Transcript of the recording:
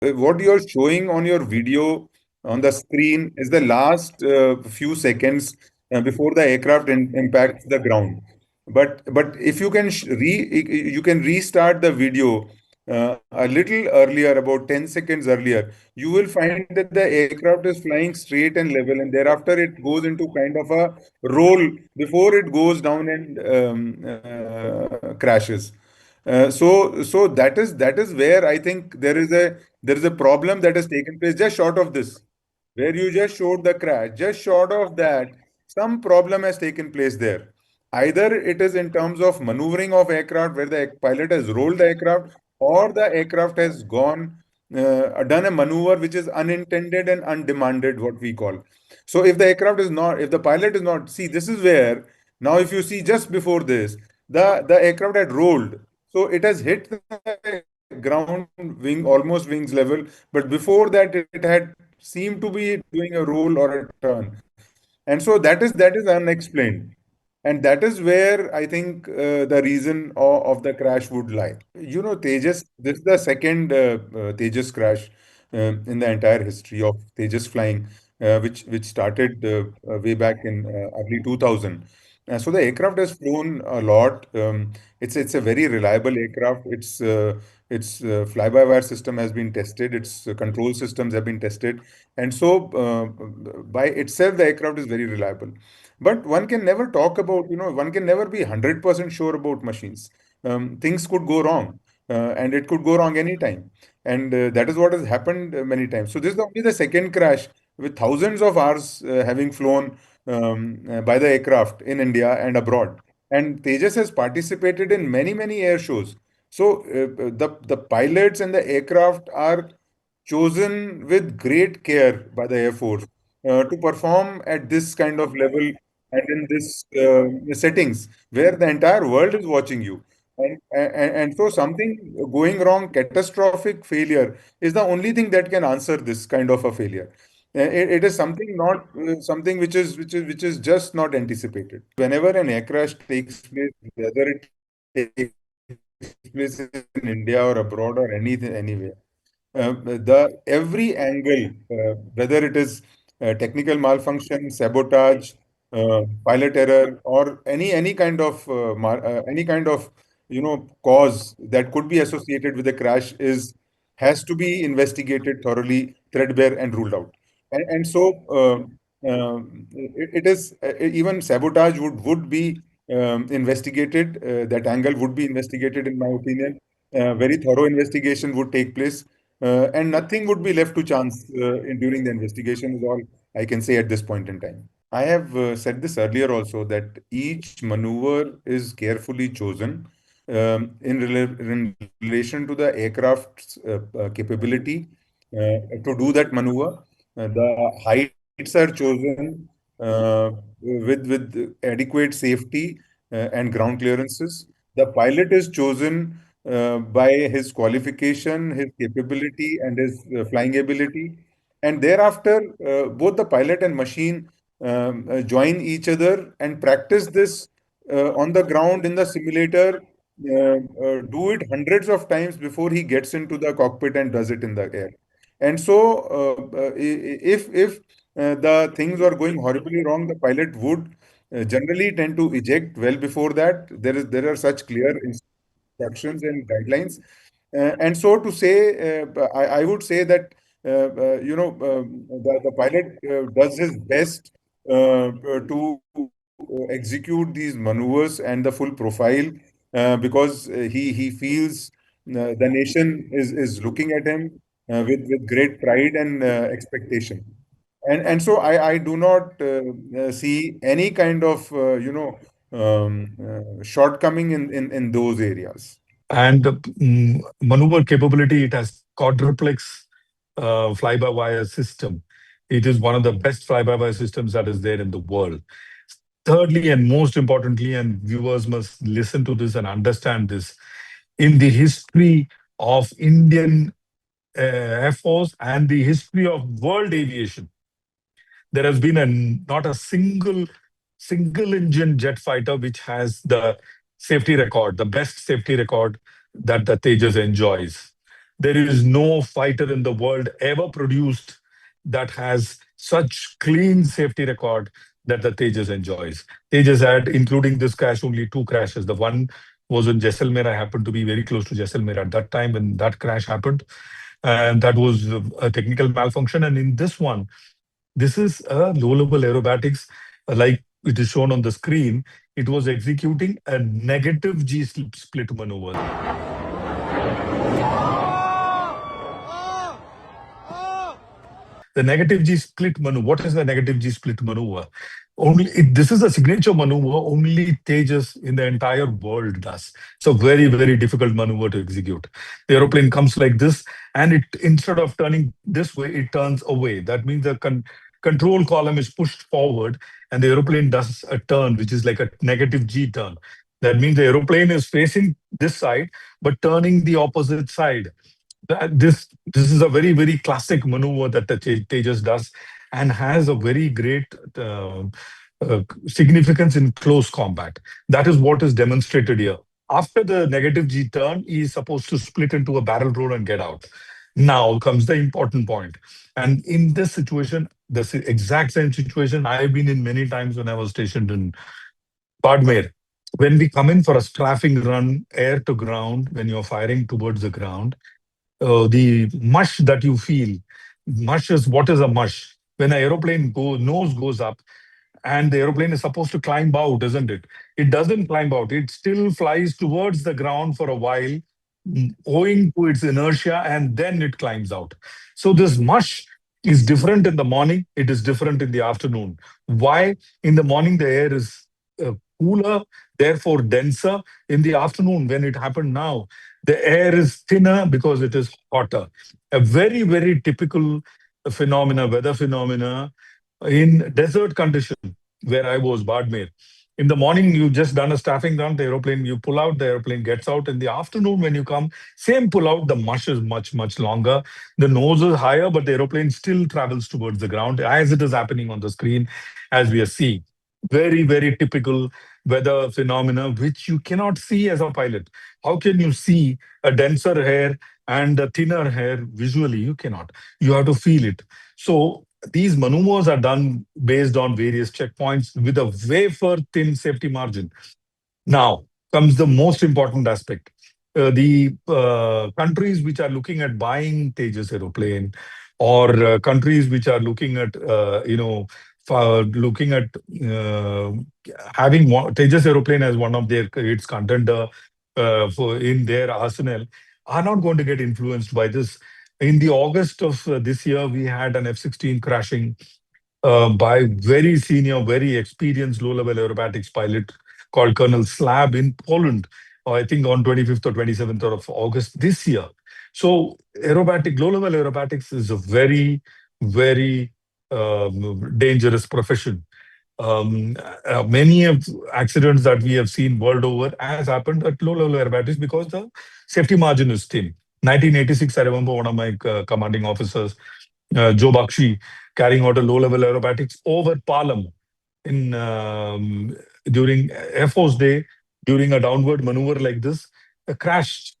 what you're showing on your video on the screen is the last few seconds before the aircraft impacts the ground. But if you can you can restart the video a little earlier, about 10 seconds earlier, you will find that the aircraft is flying straight and level, and thereafter it goes into kind of a roll before it goes down and crashes. So that is where I think there is a problem that has taken place just short of this, where you just showed the crash. Just short of that, some problem has taken place there. Either it is in terms of maneuvering of aircraft, where the pilot has rolled the aircraft, or the aircraft has done a maneuver which is unintended and undemanded, what we call. So if the pilot is not, see, this is where now if you see just before this, the aircraft had rolled, so it has hit the ground wing, almost wings level, but before that it had seemed to be doing a roll or a turn. And so that is unexplained. And that is where I think the reason of the crash would lie. Tejas, this is the second Tejas crash in the entire history of Tejas flying, which started way back in early 2000. So the aircraft has flown a lot. It's a very reliable aircraft. Its fly-by-wire system has been tested. Its control systems have been tested, and so by itself the aircraft is very reliable. But one can never talk about, one can never be 100% sure about machines. Things could go wrong, and it could go wrong anytime. And that is what has happened many times. So this is only the second crash with thousands of hours having flown by the aircraft in India and abroad. And Tejas has participated in many, many air shows. So the pilots and the aircraft are chosen with great care by the Air Force to perform at this kind of level and in this settings where the entire world is watching you. And so something going wrong, catastrophic failure, is the only thing that can answer this kind of a failure. It is something not something which is just not anticipated. Whenever an air crash takes place, whether it takes place in India or abroad or anything anywhere, the every angle, whether it is technical malfunction, sabotage, pilot error, or any kind of any kind of cause that could be associated with the crash is has to be investigated thoroughly, threadbare, and ruled out. And so it is even sabotage would be investigated. That angle would be investigated, in my opinion. Very thorough investigation would take place, and nothing would be left to chance during the investigation, is all I can say at this point in time. I have said this earlier also that each maneuver is carefully chosen in relation to the aircraft's capability to do that maneuver. The heights are chosen with adequate safety and ground clearances. The pilot is chosen by his qualification, his capability, and his flying ability. And thereafter, both the pilot and machine join each other and practice this on the ground in the simulator. Do it hundreds of times before he gets into the cockpit and does it in the air. And so, if the things are going horribly wrong, the pilot would generally tend to eject well before that. There are such clear instructions and guidelines. And so to say, I would say that the pilot does his best to execute these maneuvers and the full profile because he feels the nation is looking at him with great pride and expectation. And so I do not see any kind of shortcoming in those areas. And maneuver capability, it has quadruplex fly-by-wire system. It is one of the best fly-by-wire systems that is there in the world. Thirdly, and most importantly, and viewers must listen to this and understand this, in the history of Indian Air Force and the history of world aviation, there has been not a single engine jet fighter which has the safety record, the best safety record that the Tejas enjoys. There is no fighter in the world ever produced that has such clean safety record that the Tejas enjoys. Tejas had, including this crash, only two crashes. The one was in Jaisalmer. I happened to be very close to Jaisalmer at that time when that crash happened, and that was a technical malfunction. And in this one, this is a low-level aerobatics, like it is shown on the screen. It was executing a negative G split maneuver. The negative G split maneuver. What is the negative G split maneuver? This is a signature maneuver only Tejas in the entire world does. It's a very, very difficult maneuver to execute. The aeroplane comes like this, and it, instead of turning this way, it turns away. That means the control column is pushed forward, and the aeroplane does a turn, which is like a negative G turn. That means the aeroplane is facing this side, but turning the opposite side. This is a very, very classic maneuver that the Tejas does, and has a very great significance in close combat. That is what is demonstrated here. After the negative G turn, he is supposed to split into a barrel roll and get out. Now comes the important point. And in this situation, this exact same situation I have been in many times when I was stationed in Badmer. When we come in for a strafing run, air to ground, when you're firing towards the ground, the mush that you feel. Mush is, what is a mush? When an aeroplane nose goes up and the aeroplane is supposed to climb out, isn't it? It doesn't climb out. It still flies towards the ground for a while, owing to its inertia, and then it climbs out. So this mush is different in the morning. It is different in the afternoon. Why? In the morning, the air is cooler, therefore denser. In the afternoon, when it happened now, the air is thinner because it is hotter. A very, very typical phenomena, weather phenomena in desert condition where I was, Badmer. In the morning, you just done a staffing run, the aeroplane, you pull out, the aeroplane gets out. In the afternoon, when you come, same pull out, the mush is much, much longer. The nose is higher, but the aeroplane still travels towards the ground as it is happening on the screen, as we are seeing. Very, very typical weather phenomena, which you cannot see as a pilot. How can you see a denser hair and a thinner hair visually? You cannot. You have to feel it. So these maneuvers are done based on various checkpoints with a wafer thin safety margin. Now comes the most important aspect. The countries which are looking at buying Tejas aeroplane, or countries which are looking at, looking at uh, having Tejas aeroplane as one of their its contender for in their arsenal, are not going to get influenced by this. In the August of this year, we had an F-16 crashing by very senior, very experienced low-level aerobatics pilot called Colonel Slab in Poland, I think on 25th or 27th of August this year. So low-level aerobatics is a very, very dangerous profession. Many of accidents that we have seen world over has happened at low-level aerobatics because the safety margin is thin. 1986, I remember one of my commanding officers, Joe Bakshi, carrying out a low-level aerobatics over Palam in during Air Force Day, during a downward maneuver like this, crashed